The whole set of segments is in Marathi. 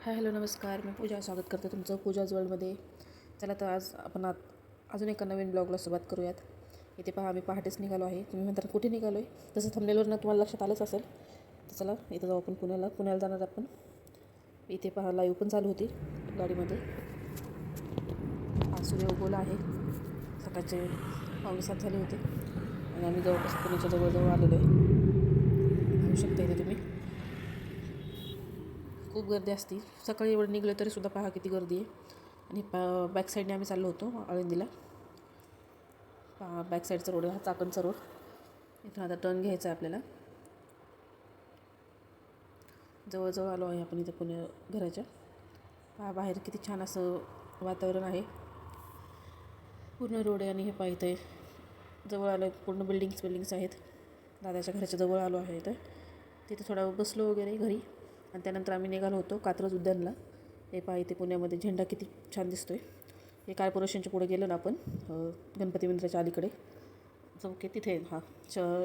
हाय हॅलो नमस्कार. मी पूजा स्वागत करते तुमचं पूजाज वर्ल्डमध्ये. चला तर आज आपण अजून एका नवीन ब्लॉगला सुरुवात करूयात. इथे पहा आम्ही पहाटेच निघालो आहे. तुम्ही म्हणता कुठे निघालो आहे, तसं थंबनेलवरनं तुम्हाला लक्षात आलंच असेल. तर चला इथं जाऊ आपण पुण्याला जाणार आपण. इथे पहा लाईव्ह पण चालू होती गाडीमध्ये. आज सूर्य उगवला आहे. सकाळचे 6:45 झाले होते आणि आम्ही जवळपास पुण्याच्या जवळजवळ आलेलो आहे. पाहू शकता इथे तुम्ही खूप गर्दी असते. सकाळी एवढं निघलं तरीसुद्धा पहा किती गर्दी आहे. आणि बॅक साईडने आम्ही चाललो होतो आळंदीला. पहा बॅक साईडचा रोड आहे हा, चाकणचा रोड. इथून आता टर्न घ्यायचा आहे आपल्याला. जवळजवळ आलो आहे आपण इथं पुणे घराच्या. पहा बाहेर किती छान असं वातावरण आहे. पूर्ण रोड आहे आणि हे पहा इथे जवळ आलं पूर्ण बिल्डिंग्स आहेत. दादाच्या घराच्या जवळ आलो आहे इथं. तिथे थोडा बसलो वगैरे घरी आणि त्यानंतर आम्ही निघालो होतो कात्रज उद्यानला. हे पहा इथे पुण्यामध्ये झेंडा किती छान दिसतो आहे. हे कॉर्पोरेशनच्या पुढे गेलं ना आपण, गणपती मंदिराच्या अलीकडे चौक आहे तिथे, हा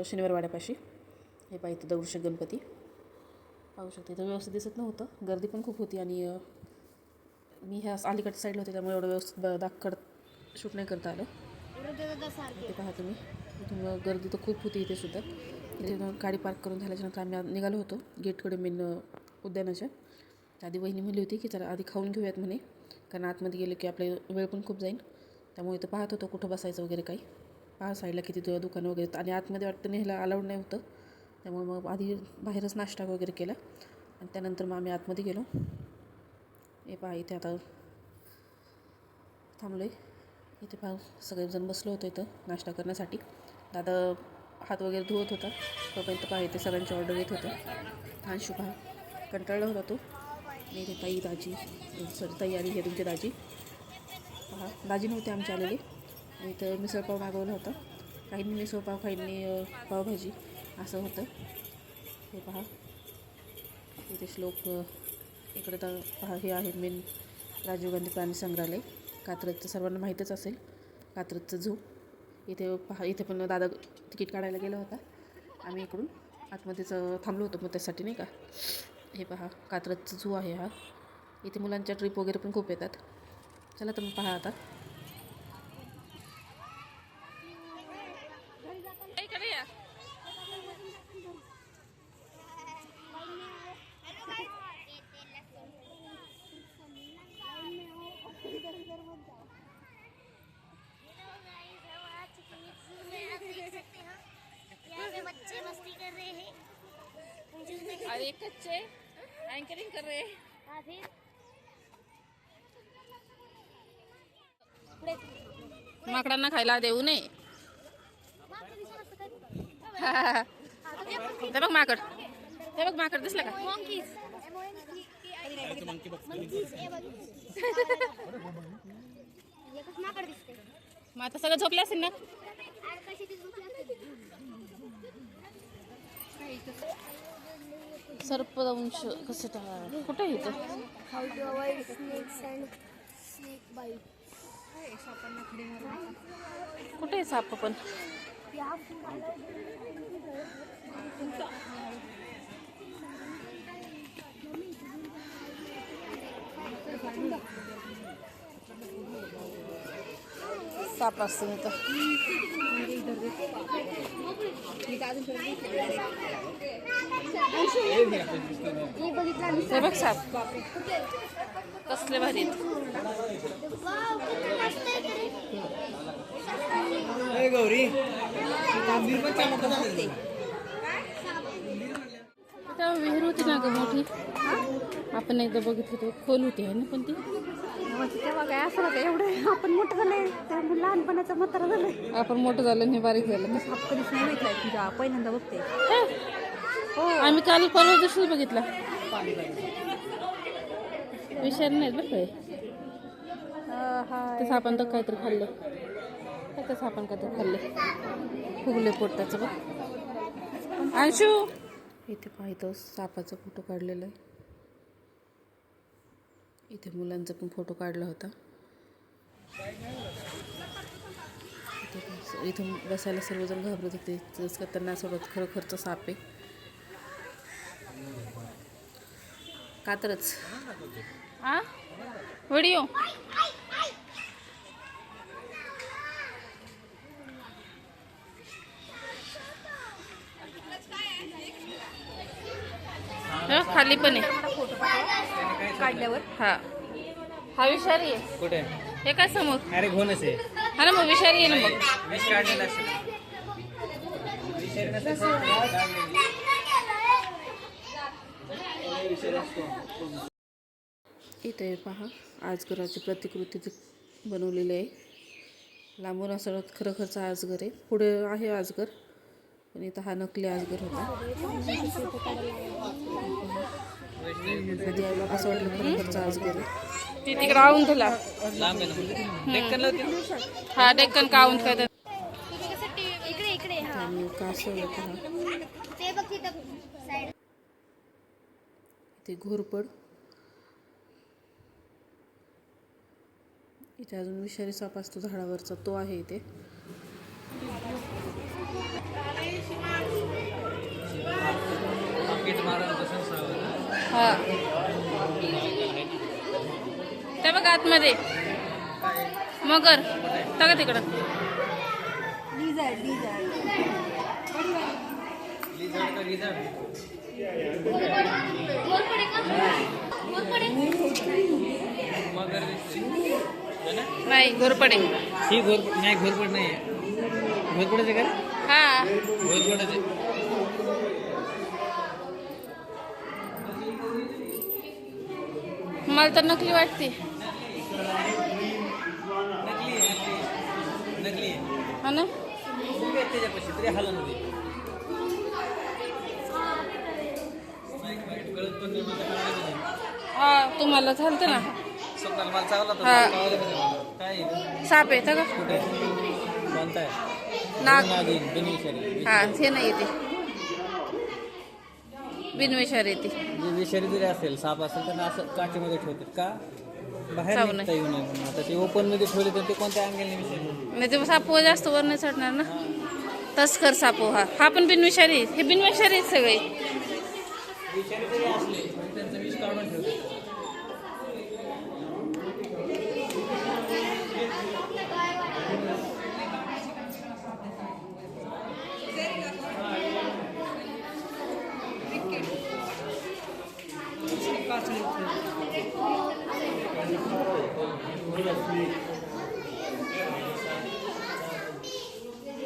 शनिवार वाड्यापाशी. हे पहा इथं दगडूशेठ गणपती पाहू शकते. इथं व्यवस्थित दिसत नव्हतं, गर्दी पण खूप होती आणि मी ह्या अलीकडच्या साईडला होते त्यामुळे एवढं व्यवस्थित शूट नाही करता आलं. इथे पहा तुम्ही, इथून गर्दी तर खूप होती इथे सुद्धा. इथे गाडी पार्क करून झाल्याच्यानंतर आम्ही निघालो होतो गेटकडे मेन उद्यानाच्या. आधी वहिनी म्हणली होती की चला आधी खाऊन घेऊयात म्हणे, कारण आतमध्ये गेले की आपले वेळ पण खूप जाईल. त्यामुळे इथं पाहत होतो कुठं बसायचं वगैरे काही. पहा साईडला किती दुकानं वगैरे, आणि आतमध्ये वाटतं न्यायला अलाउड नाही होतं. त्यामुळे मग आधी बाहेरच नाश्ता वगैरे केला आणि त्यानंतर मग आम्ही आतमध्ये गेलो. हे पहा इथे आता थांबलो आहे. इथे पहा सगळेजण बसलो होतो इथं नाश्ता करण्यासाठी. दादा हात वगैरे धुवत होता तोपर्यंत पहा इथे सगळ्यांची ऑर्डर येत होतं. अंशू पहा कंटाळला होता तो. आणि इथे ताई आणि हे तुमचे दाजी. पहा दाजी नव्हते आमचे आलेले. इथं मिसळपाव मागवला होता. काहींनी मिसळपाव, काहींनी पावभाजी असं होतं. हे पहा इथे श्लोक. इकडे तर पहा हे आहे मेन राजीव गांधी प्राणी संग्रहालय कात्रजचं, सर्वांना माहीतच असेल. कात्रजचं झू. इथे पहा इथे पण दादा तिकीट काढायला गेला होता. आम्ही इकडून आतमध्येच थांबलो होतो मग त्यासाठी नाही का. हे पहा कात्रजचं झू आहे हा. इथे मुलांच्या ट्रिप वगैरे पण खूप येतात. चला तर मग पहा आता. बच्चे मस्ती कर रहे हैं अरे कच्चे एंकरिंग कर रहे हैं. माकडांना खायला देऊ नये. ते बघ माकड, ते बघ माकड दिसलं का. मग आता सगळं झोपले असेल ना. सर्पदंश कसं कुठे आहे इथं. कुठे आहे साप पण. साप असतं इथं. बघ साप कसले भारी. गौरी विहीर होती ना ग मोठी. आपण एकदा बघितली होती, खोल होती आहे ना पण ती. तेव्हा काय असं होतं एवढं आपण मोठं झालंय, लहानपणाचं म्हातारा झालंय. आपण मोठं झालं आणि हे बारीक झालं. साप कधीच नाही भेटलाय तुझ्या पहिल्यांदा बघते. हो आम्ही काल परवा दिवशी बघितला. विषय नाहीत बरं काय. तसं आपण तर काहीतरी खाल्लं. तसं आपण काहीतरी खाल्ले, फुगले पोट त्याचं बघ. अंशू इथे पाहिजे सापाचा फोटो काढलेला आहे. इथे मुलांचा पण फोटो काढला होता. इथून बसायला सर्वजण घाबरत होते, जसं का त्यांना असं वाटत खरोखरचं साप आहे. कात्रच. आ व्हिडिओ खाली पण आहे काढल्यावर हा. हा विषारी आहे. कुठे हे काय समोर? अरे घोनच आहे. हा ना मग विषारी आहे ना मग. विष काढलेला असेल. इथे पहा आजगराची प्रतिकृती बनवलेली आहे. लांबून असं खरोखरचा आजगर आहे. पुढे आहे आजगर पण इथं हा नकली आजगर होता. कधी असं वाटलं खरोखरचा आजगर आहे. ती तिकडे आवून तुला लांब आहे ना. डेक्कनला होती. हा डेक्कन का आवून काय इकडे इकडे हा आणि कासव आहे पहा. ते बघ तिथं साईड इथे घोरपड. इथे अजून विषारी साप असतो झाडावरचा तो आहे इथे. हा त्या बघ आतमध्ये मगर टाका तिकडं. नाही घोरपडे. ही घोरपड नाही. घोरपड नाही घोरपडच आहे का? हा घोरपडच आहे. मला तर नकली वाटते. नकली आहे. हा ना त्याच्यापाशी तरी हालत होती. गळत पण नाही. माझा काढायला नाही. हा तुम्हाला चालतं ना. स्वप्नाला मला चावला तर हा. काय साप आहे का कुठे कोणता आहे? नाग. नागिन बिनविषारी. हा हे नाही येते बिनविषारी येते. जे विषारी जरी असेल साप असेल तर असं काचेमध्ये ठेवतात का बाहेर चावू निघता येऊ नये म्हणून. आता ते ओपन मध्ये ठेवले तर ते कोणत्या अँगलने विषारी? नाही ते साप जास्त वर नाही चढणार ना. तस्कर साप हा. हा पण बिनविषारी आहे. हे बिनविषारी आहेत सगळे. विषारी जरी असले तरी त्यांचं विष काढून ठेवतात.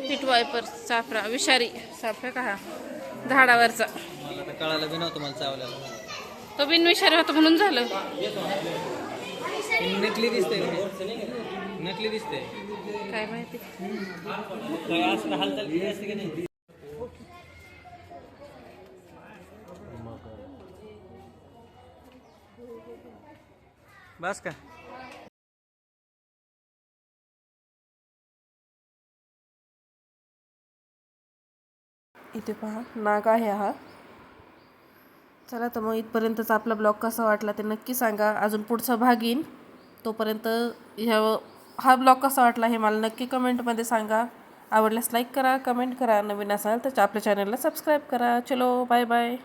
पीठ वायपर साफरा विषारी साफरा का हा झाडावरचा. मला तर कळायला बी नव्हतं मला चावल्याला. तो बिनविषारी होता म्हणून झालं. नकली दिसते. नकली दिसते. काय माहिती. काय असं हालचाल केली असते की नाही? बस का? इथे पहा नाग आहे हा. चला तर मग इथपर्यंतचा आपला ब्लॉग कसा वाटला ते नक्की सांगा. अजून पुढचा भाग येईन तोपर्यंत हा ब्लॉग कसा वाटला हे मला नक्की कमेंटमध्ये सांगा. आवडल्यास लाईक करा, कमेंट करा. नवीन असाल तर आपल्या चॅनलला सबस्क्राईब करा. चलो बाय बाय.